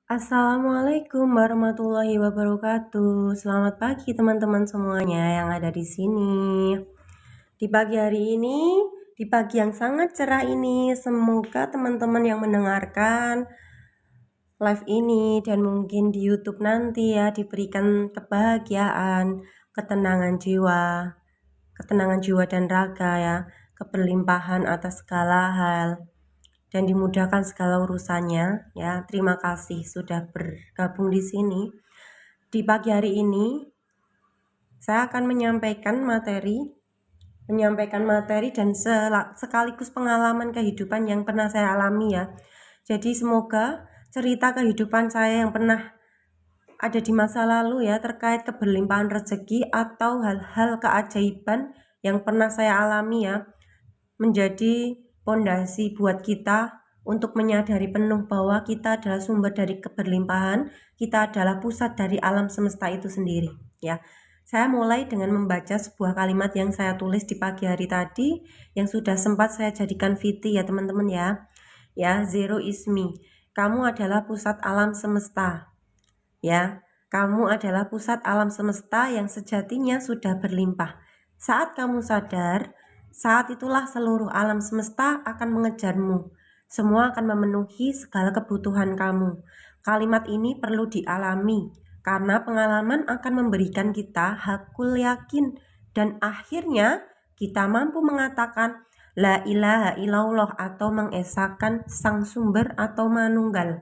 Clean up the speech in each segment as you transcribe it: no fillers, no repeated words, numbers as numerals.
Assalamualaikum warahmatullahi wabarakatuh. Selamat pagi teman-teman semuanya yang ada di sini. Di pagi hari ini, di pagi yang sangat cerah ini, semoga teman-teman yang mendengarkan live ini dan mungkin di YouTube nanti ya diberikan kebahagiaan, ketenangan jiwa dan raga ya, keberlimpahan atas segala hal dan dimudahkan segala urusannya ya. Terima kasih sudah bergabung di sini. Di pagi hari ini saya akan menyampaikan materi dan sekaligus pengalaman kehidupan yang pernah saya alami ya. Jadi semoga cerita kehidupan saya yang pernah ada di masa lalu ya terkait keberlimpahan rezeki atau hal-hal keajaiban yang pernah saya alami ya menjadi pondasi buat kita untuk menyadari penuh bahwa kita adalah sumber dari keberlimpahan, kita adalah pusat dari alam semesta itu sendiri ya. Saya mulai dengan membaca sebuah kalimat yang saya tulis di pagi hari tadi yang sudah sempat saya jadikan VT ya teman-teman ya. Ya, zero is me. Kamu adalah pusat alam semesta. Ya, kamu adalah pusat alam semesta yang sejatinya sudah berlimpah. Saat kamu sadar, saat itulah seluruh alam semesta akan mengejarmu. Semua akan memenuhi segala kebutuhan kamu. Kalimat ini perlu dialami, karena pengalaman akan memberikan kita hakul yakin, dan akhirnya kita mampu mengatakan La ilaha illallah atau mengesahkan sang sumber atau manunggal.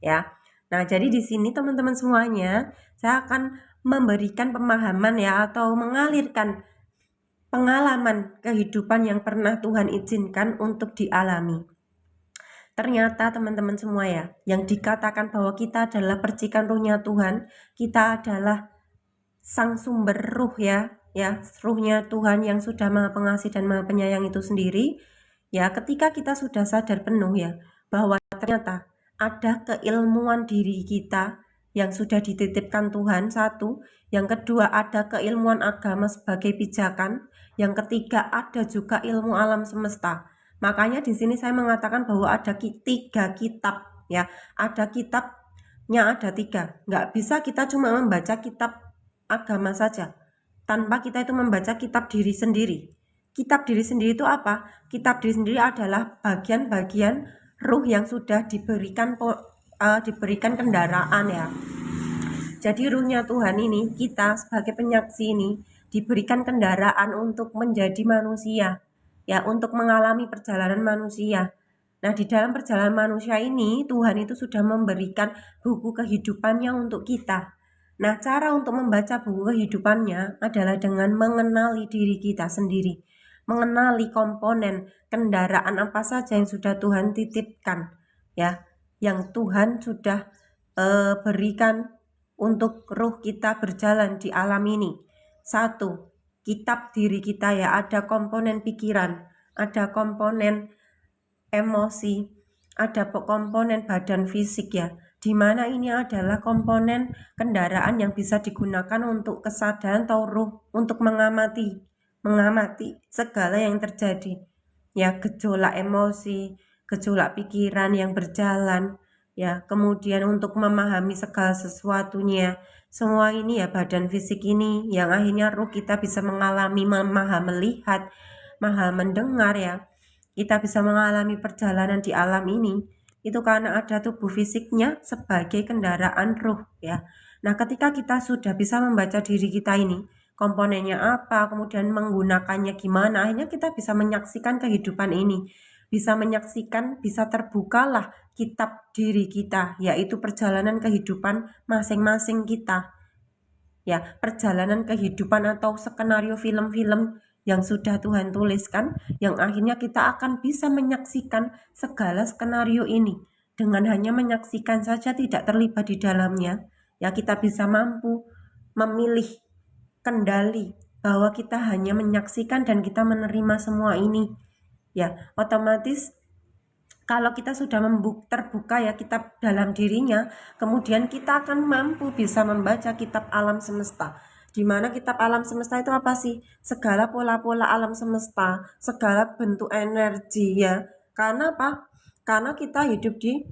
Ya, nah jadi di sini teman-teman semuanya, saya akan memberikan pemahaman ya atau mengalirkan pengalaman kehidupan yang pernah Tuhan izinkan untuk dialami. Ternyata teman-teman semua ya, yang dikatakan bahwa kita adalah percikan ruhnya Tuhan, kita adalah sang sumber ruh ya, ruhnya Tuhan yang sudah maha pengasih dan maha penyayang itu sendiri. Ya, ketika kita sudah sadar penuh ya, bahwa ternyata ada keilmuan diri kita yang sudah dititipkan Tuhan, satu. Yang kedua, ada keilmuan agama sebagai pijakan. Yang ketiga, ada juga ilmu alam semesta. Makanya di sini saya mengatakan bahwa ada 3 kitab ya. Ada kitabnya, ada 3. Nggak bisa kita cuma membaca kitab agama saja tanpa kita itu membaca kitab diri sendiri. Kitab diri sendiri itu apa? Kitab diri sendiri adalah bagian-bagian ruh yang sudah diberikan kendaraan ya. Jadi ruhnya Tuhan ini, kita sebagai penyaksi ini diberikan kendaraan untuk menjadi manusia ya, untuk mengalami perjalanan manusia. Nah, di dalam perjalanan manusia ini Tuhan itu sudah memberikan buku kehidupannya untuk kita. Nah, cara untuk membaca buku kehidupannya adalah dengan mengenali diri kita sendiri, mengenali komponen kendaraan apa saja yang sudah Tuhan titipkan ya, yang Tuhan sudah berikan untuk ruh kita berjalan di alam ini. Satu, kitab diri kita ya, ada komponen pikiran, ada komponen emosi, ada komponen badan fisik ya, di mana ini adalah komponen kendaraan yang bisa digunakan untuk kesadaran atau ruh untuk mengamati segala yang terjadi ya, gejolak emosi, gejolak pikiran yang berjalan ya, kemudian untuk memahami segala sesuatunya. Semua ini ya, badan fisik ini yang akhirnya ruh kita bisa mengalami, maha melihat, maha mendengar ya. Kita bisa mengalami perjalanan di alam ini itu karena ada tubuh fisiknya sebagai kendaraan ruh ya. Nah, ketika kita sudah bisa membaca diri kita ini, komponennya apa, kemudian menggunakannya gimana, akhirnya kita bisa menyaksikan kehidupan ini, bisa menyaksikan, bisa terbukalah kitab diri kita, yaitu perjalanan kehidupan masing-masing kita ya, perjalanan kehidupan atau skenario film-film yang sudah Tuhan tuliskan, yang akhirnya kita akan bisa menyaksikan segala skenario ini. Dengan hanya menyaksikan saja, tidak terlibat di dalamnya ya, kita bisa mampu memilih kendali bahwa kita hanya menyaksikan dan kita menerima semua ini ya. Otomatis kalau kita sudah terbuka ya kitab dalam dirinya, kemudian kita akan mampu bisa membaca kitab alam semesta. Di mana kitab alam semesta itu apa sih? Segala pola-pola alam semesta, segala bentuk energi ya. Karena apa? Karena kita hidup di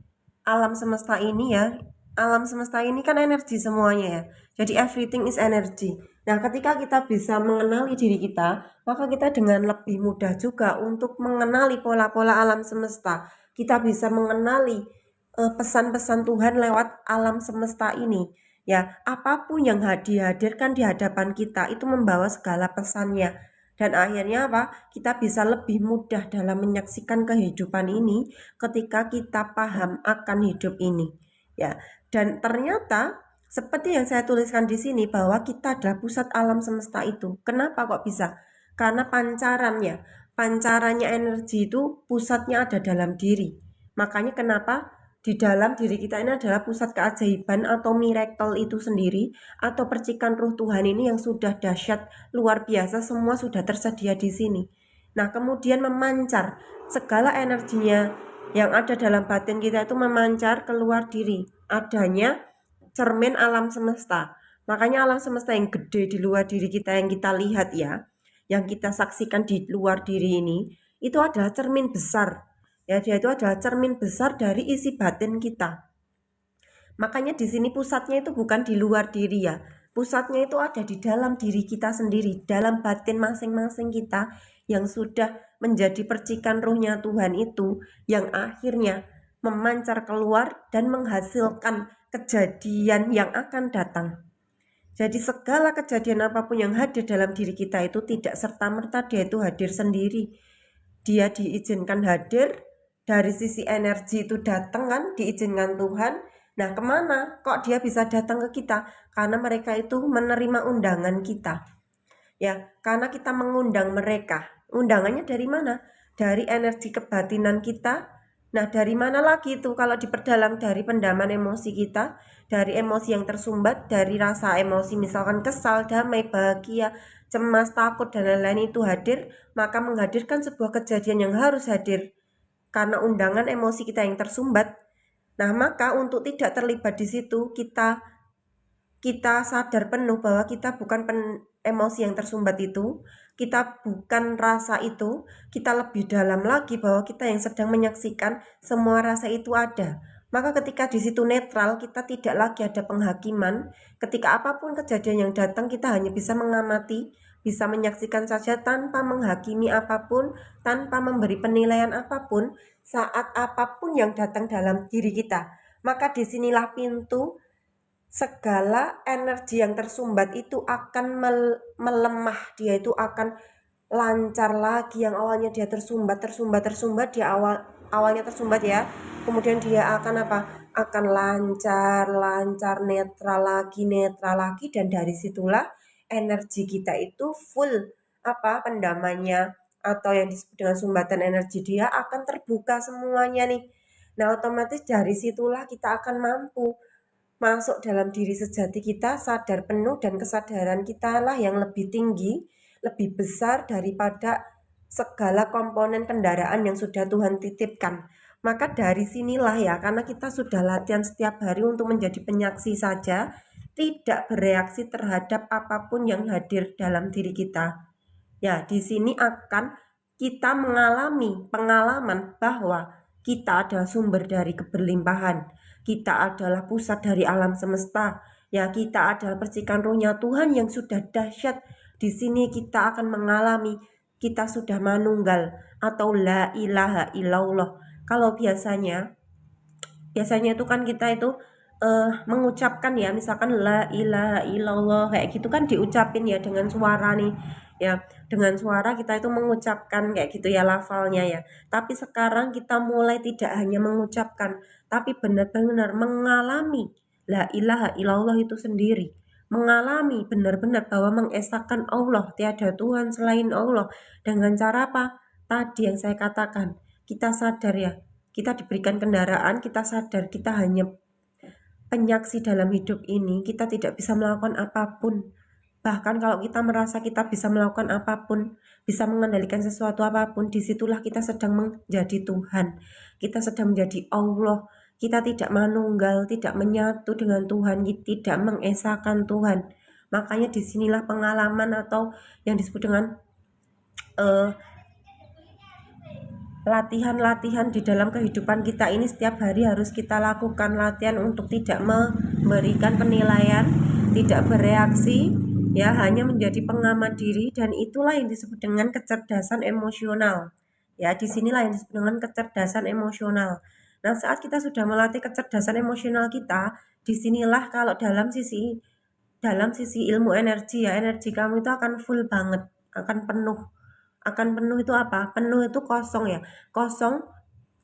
alam semesta ini ya, alam semesta ini kan energi semuanya ya. Jadi everything is energy. Nah, ketika kita bisa mengenali diri kita, maka kita dengan lebih mudah juga untuk mengenali pola-pola alam semesta. Kita bisa mengenali pesan-pesan Tuhan lewat alam semesta ini. Ya, apapun yang dihadirkan di hadapan kita itu membawa segala pesannya. Dan akhirnya apa? Kita bisa lebih mudah dalam menyaksikan kehidupan ini ketika kita paham akan hidup ini. Ya, dan ternyata seperti yang saya tuliskan di sini bahwa kita adalah pusat alam semesta itu. Kenapa kok bisa? Karena pancarannya energi itu pusatnya ada dalam diri. Makanya kenapa di dalam diri kita ini adalah pusat keajaiban atau miracle itu sendiri, atau percikan ruh Tuhan ini yang sudah dahsyat luar biasa, semua sudah tersedia di sini. Nah, kemudian memancar segala energinya yang ada dalam batin kita itu memancar keluar diri, adanya cermin alam semesta. Makanya alam semesta yang gede di luar diri kita yang kita lihat ya, yang kita saksikan di luar diri ini, itu adalah cermin besar. Ya, dia itu adalah cermin besar dari isi batin kita. Makanya di sini pusatnya itu bukan di luar diri ya. Pusatnya itu ada di dalam diri kita sendiri, dalam batin masing-masing kita yang sudah menjadi percikan ruhnya Tuhan itu, yang akhirnya memancar keluar dan menghasilkan kejadian yang akan datang. Jadi segala kejadian apapun yang hadir dalam diri kita itu tidak serta-merta dia itu hadir sendiri. Dia diizinkan hadir, dari sisi energi itu datang kan, diizinkan Tuhan. Nah, kemana kok dia bisa datang ke kita? Karena mereka itu menerima undangan kita. Ya, karena kita mengundang mereka. Undangannya dari mana? Dari energi kebatinan kita. Nah, dari mana lagi itu kalau diperdalam? Dari pendaman emosi kita, dari emosi yang tersumbat, dari rasa emosi misalkan kesal, damai, bahagia, cemas, takut, dan lain-lain itu hadir, maka menghadirkan sebuah kejadian yang harus hadir karena undangan emosi kita yang tersumbat. Nah, maka untuk tidak terlibat di situ, kita sadar penuh bahwa kita bukan emosi yang tersumbat itu, kita bukan rasa itu, kita lebih dalam lagi bahwa kita yang sedang menyaksikan semua rasa itu ada. Maka ketika di situ netral, kita tidak lagi ada penghakiman. Ketika apapun kejadian yang datang, kita hanya bisa mengamati, bisa menyaksikan saja tanpa menghakimi apapun, tanpa memberi penilaian apapun, saat apapun yang datang dalam diri kita. Maka disinilah pintu segala energi yang tersumbat itu akan melemah, dia itu akan lancar lagi. Yang awalnya dia tersumbat, dia awalnya tersumbat ya, kemudian dia akan apa, akan lancar, netral lagi, dan dari situlah energi kita itu full apa pendamannya, atau yang disebut dengan sumbatan energi dia akan terbuka semuanya nih. Nah, otomatis dari situlah kita akan mampu masuk dalam diri sejati kita, sadar penuh, dan kesadaran kita lah yang lebih tinggi, lebih besar daripada segala komponen kendaraan yang sudah Tuhan titipkan. Maka dari sinilah ya, karena kita sudah latihan setiap hari untuk menjadi penyaksi saja, tidak bereaksi terhadap apapun yang hadir dalam diri kita. Ya, di sini akan kita mengalami pengalaman bahwa kita adalah sumber dari keberlimpahan. Kita adalah pusat dari alam semesta. Ya, kita adalah percikan ruhnya Tuhan yang sudah dahsyat. Di sini kita akan mengalami kita sudah manunggal atau la ilaha illallah. Kalau biasanya itu kan kita itu mengucapkan ya, misalkan la ilaha illallah kayak gitu kan diucapin ya dengan suara nih ya, dengan suara kita itu mengucapkan kayak gitu ya lafalnya ya. Tapi sekarang kita mulai tidak hanya mengucapkan, tapi benar-benar mengalami la ilaha illallah itu sendiri, mengalami benar-benar bahwa mengesahkan Allah, tiada Tuhan selain Allah. Dengan cara apa? Tadi yang saya katakan, kita sadar ya, kita diberikan kendaraan, kita sadar kita hanya penyaksi dalam hidup ini, kita tidak bisa melakukan apapun. Bahkan kalau kita merasa kita bisa melakukan apapun, bisa mengendalikan sesuatu apapun, disitulah kita sedang menjadi Tuhan. Kita sedang menjadi Allah. Kita tidak manunggal, tidak menyatu dengan Tuhan, tidak mengesahkan Tuhan. Makanya disinilah pengalaman atau yang disebut dengan latihan-latihan di dalam kehidupan kita ini setiap hari harus kita lakukan, latihan untuk tidak memberikan penilaian, tidak bereaksi, ya hanya menjadi pengamat diri, dan itulah yang disebut dengan kecerdasan emosional. Ya, disinilah yang disebut dengan kecerdasan emosional. Nah, saat kita sudah melatih kecerdasan emosional kita, disinilah kalau dalam sisi ilmu energi ya, energi kamu itu akan full banget, akan penuh. Akan penuh itu apa? Penuh itu kosong ya. Kosong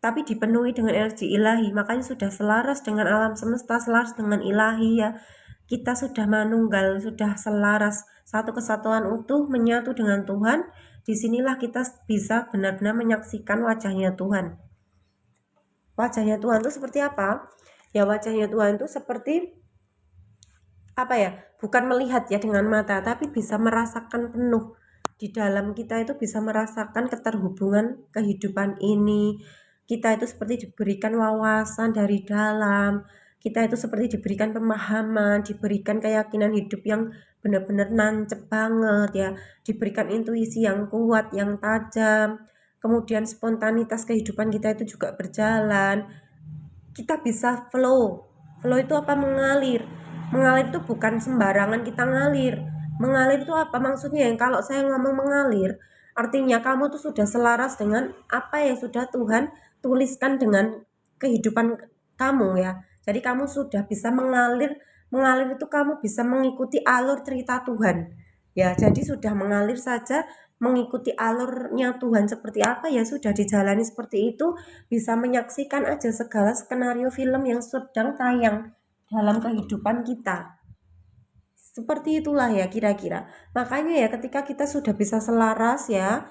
tapi dipenuhi dengan energi ilahi. Makanya sudah selaras dengan alam semesta, selaras dengan ilahi ya. Kita sudah manunggal, sudah selaras, satu kesatuan utuh menyatu dengan Tuhan. Disinilah kita bisa benar-benar menyaksikan wajahnya Tuhan. Wajahnya Tuhan itu seperti apa? Ya, wajahnya Tuhan itu seperti apa ya? Bukan melihat ya dengan mata, tapi bisa merasakan penuh. Di dalam kita itu bisa merasakan keterhubungan kehidupan ini. Kita itu seperti diberikan wawasan dari dalam. Kita itu seperti diberikan pemahaman, diberikan keyakinan hidup yang benar-benar nancep banget ya. Diberikan intuisi yang kuat, yang tajam. Kemudian spontanitas kehidupan kita itu juga berjalan. Kita bisa flow. Flow itu apa? Mengalir. Mengalir itu bukan sembarangan kita ngalir. Mengalir itu apa maksudnya? Yang kalau saya ngomong mengalir, artinya kamu tuh sudah selaras dengan apa yang sudah Tuhan tuliskan dengan kehidupan kamu ya. Jadi kamu sudah bisa mengalir. Mengalir itu kamu bisa mengikuti alur cerita Tuhan. Ya, jadi sudah mengalir saja, mengikuti alurnya Tuhan seperti apa ya sudah dijalani seperti itu, bisa menyaksikan aja segala skenario film yang sedang tayang dalam kehidupan kita. Seperti itulah ya kira-kira. Makanya ya ketika kita sudah bisa selaras ya,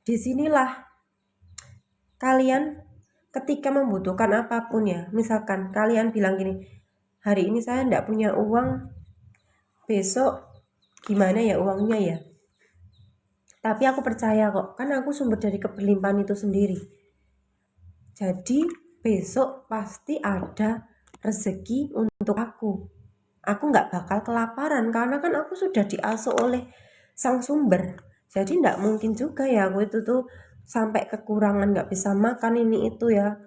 disinilah kalian ketika membutuhkan apapun ya. Misalkan kalian bilang gini, hari ini saya tidak punya uang, besok gimana ya uangnya ya. Tapi aku percaya kok, kan aku sumber dari keberlimpahan itu sendiri. Jadi besok pasti ada rezeki untuk aku. Aku nggak bakal kelaparan karena kan aku sudah diasuh oleh sang sumber. Jadi nggak mungkin juga ya aku itu tuh sampai kekurangan nggak bisa makan ini itu ya.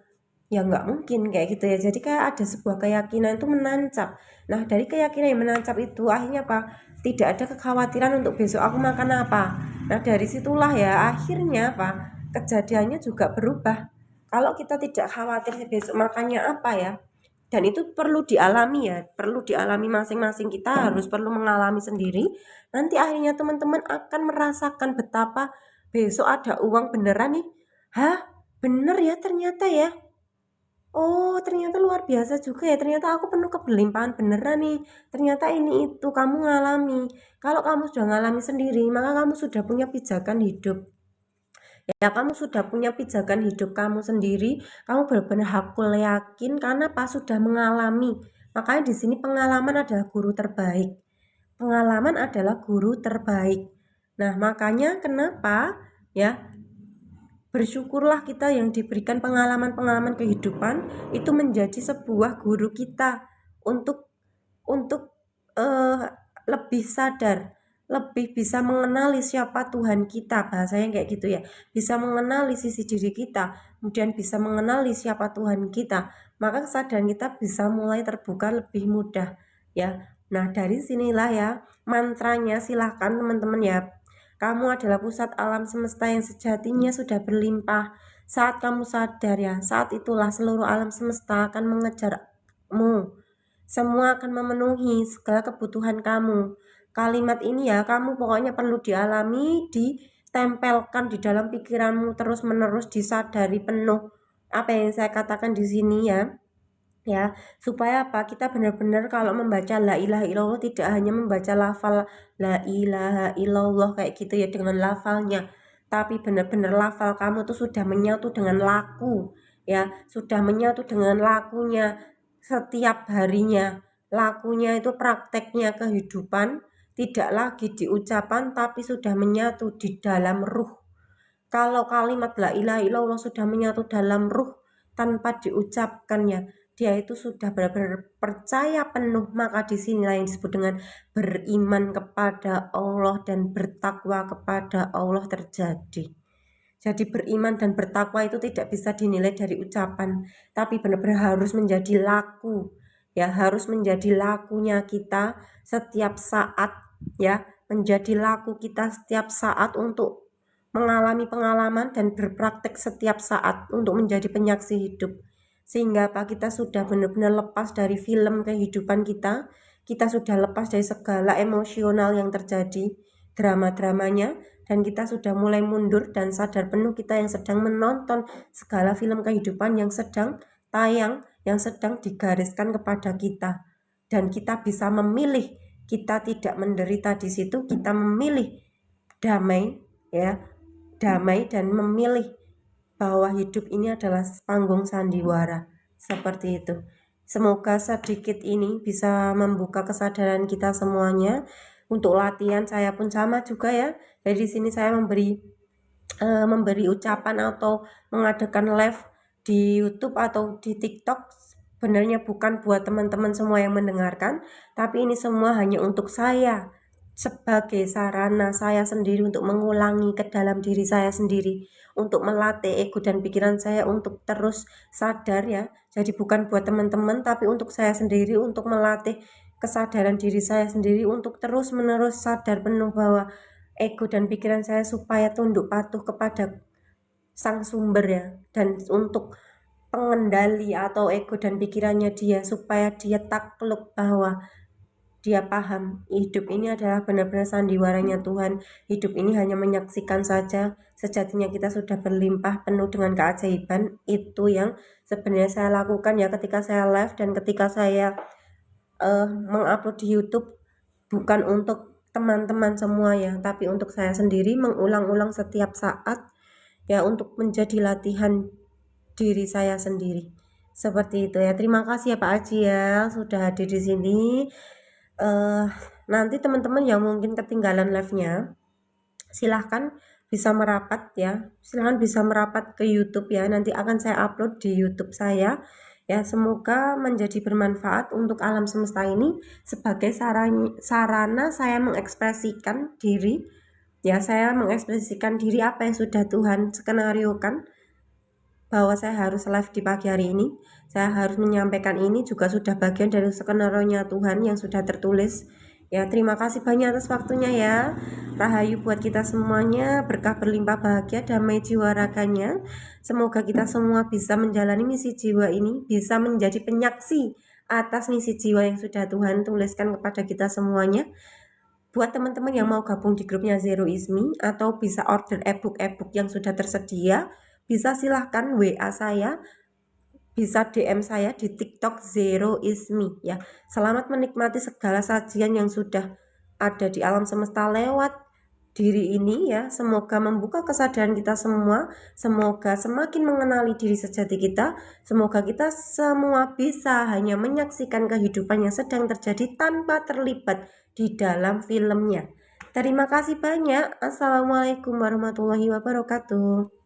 Ya nggak mungkin kayak gitu ya. Jadi kayak ada sebuah keyakinan itu menancap. Nah dari keyakinan yang menancap itu akhirnya apa? Tidak ada kekhawatiran untuk besok aku makan apa. Nah dari situlah ya akhirnya apa? Kejadiannya juga berubah. Kalau kita tidak khawatir besok makannya apa ya, dan itu perlu dialami ya, perlu dialami masing-masing, kita harus perlu mengalami sendiri. Nanti akhirnya teman-teman akan merasakan betapa besok ada uang beneran nih. Hah? Bener ya ternyata ya. Oh, ternyata luar biasa juga ya. Ternyata aku penuh keberlimpahan beneran nih. Ternyata ini itu kamu ngalami. Kalau kamu sudah ngalami sendiri, maka kamu sudah punya pijakan hidup. Ya, kamu sudah punya pijakan hidup kamu sendiri. Kamu benar-benar hakul yakin karena pas sudah mengalami. Makanya di sini pengalaman adalah guru terbaik. Pengalaman adalah guru terbaik. Nah, makanya kenapa ya bersyukurlah kita yang diberikan pengalaman-pengalaman kehidupan itu menjadi sebuah guru kita untuk lebih sadar, lebih bisa mengenali siapa Tuhan kita, bahasanya kayak gitu ya. Bisa mengenali sisi diri kita, kemudian bisa mengenali siapa Tuhan kita, maka kesadaran kita bisa mulai terbuka lebih mudah ya. Nah, dari sinilah ya mantranya, silahkan teman-teman ya. Kamu adalah pusat alam semesta yang sejatinya sudah berlimpah. Saat kamu sadar ya, saat itulah seluruh alam semesta akan mengejarmu. Semua akan memenuhi segala kebutuhan kamu. Kalimat ini ya, kamu pokoknya perlu dialami, ditempelkan di dalam pikiranmu terus-menerus, disadari penuh. Apa yang saya katakan di sini ya. Ya, supaya apa? Kita benar-benar kalau membaca la ilaha illallah tidak hanya membaca lafal la ilaha illallah kayak gitu ya dengan lafalnya, tapi benar-benar lafal kamu tuh sudah menyatu dengan laku, ya, sudah menyatu dengan lakunya setiap harinya. Lakunya itu prakteknya kehidupan, tidak lagi di ucapan tapi sudah menyatu di dalam ruh. Kalau kalimat la ilaha illallah sudah menyatu dalam ruh tanpa diucapkannya, dia itu sudah benar-benar percaya penuh, maka di sinilah yang disebut dengan beriman kepada Allah dan bertakwa kepada Allah terjadi. Jadi beriman dan bertakwa itu tidak bisa dinilai dari ucapan, tapi benar-benar harus menjadi laku. Ya, harus menjadi lakunya kita setiap saat, ya, menjadi laku kita setiap saat untuk mengalami pengalaman dan berpraktek setiap saat untuk menjadi penyaksi hidup. Sehingga apa, kita sudah benar-benar lepas dari film kehidupan kita sudah lepas dari segala emosional yang terjadi, drama-dramanya, dan kita sudah mulai mundur dan sadar penuh kita yang sedang menonton segala film kehidupan yang sedang tayang, yang sedang digariskan kepada kita. Dan kita bisa memilih, kita tidak menderita di situ, kita memilih damai, ya, damai dan memilih bahwa hidup ini adalah panggung sandiwara. Seperti itu. Semoga sedikit ini bisa membuka kesadaran kita semuanya. Untuk latihan saya pun sama juga ya. Dari sini saya memberi ucapan atau mengadakan live di YouTube atau di TikTok sebenarnya bukan buat teman-teman semua yang mendengarkan, tapi ini semua hanya untuk saya sebagai sarana saya sendiri untuk mengulangi ke dalam diri saya sendiri, untuk melatih ego dan pikiran saya untuk terus sadar ya. Jadi bukan buat teman-teman tapi untuk saya sendiri, untuk melatih kesadaran diri saya sendiri untuk terus-menerus sadar penuh bahwa ego dan pikiran saya supaya tunduk patuh kepada sang sumber ya, dan untuk pengendali atau ego dan pikirannya dia supaya dia takluk bahwa dia paham hidup ini adalah benar-benar sandiwaranya Tuhan. Hidup ini hanya menyaksikan saja. Sejatinya kita sudah berlimpah penuh dengan keajaiban. Itu yang sebenarnya saya lakukan ya ketika saya live dan ketika saya mengupload di YouTube. Bukan untuk teman-teman semua ya, tapi untuk saya sendiri mengulang-ulang setiap saat ya, untuk menjadi latihan diri saya sendiri. Seperti itu ya. Terima kasih ya Pak Aji ya sudah hadir di sini. Nanti teman-teman yang mungkin ketinggalan live-nya, silahkan bisa merapat ya. Silahkan bisa merapat ke YouTube ya. Nanti akan saya upload di YouTube saya. Ya, semoga menjadi bermanfaat untuk alam semesta ini sebagai sarana saya mengekspresikan diri. Ya, saya mengekspresikan diri apa yang sudah Tuhan skenariokan, bahwa saya harus live di pagi hari ini, saya harus menyampaikan ini juga sudah bagian dari skenario-nya Tuhan yang sudah tertulis. Ya, terima kasih banyak atas waktunya ya. Rahayu buat kita semuanya, berkah berlimpah bahagia, damai jiwa raganya. Semoga kita semua bisa menjalani misi jiwa ini, bisa menjadi penyaksi atas misi jiwa yang sudah Tuhan tuliskan kepada kita semuanya. Buat teman-teman yang mau gabung di grupnya Zero Is Me atau bisa order ebook yang sudah tersedia, bisa silahkan WA saya, bisa DM saya di TikTok Zero Is Me ya. Selamat menikmati segala sajian yang sudah ada di alam semesta lewat diri ini ya. Semoga membuka kesadaran kita semua, semoga semakin mengenali diri sejati kita, semoga kita semua bisa hanya menyaksikan kehidupan yang sedang terjadi tanpa terlibat di dalam filmnya. Terima kasih banyak. Assalamualaikum warahmatullahi wabarakatuh.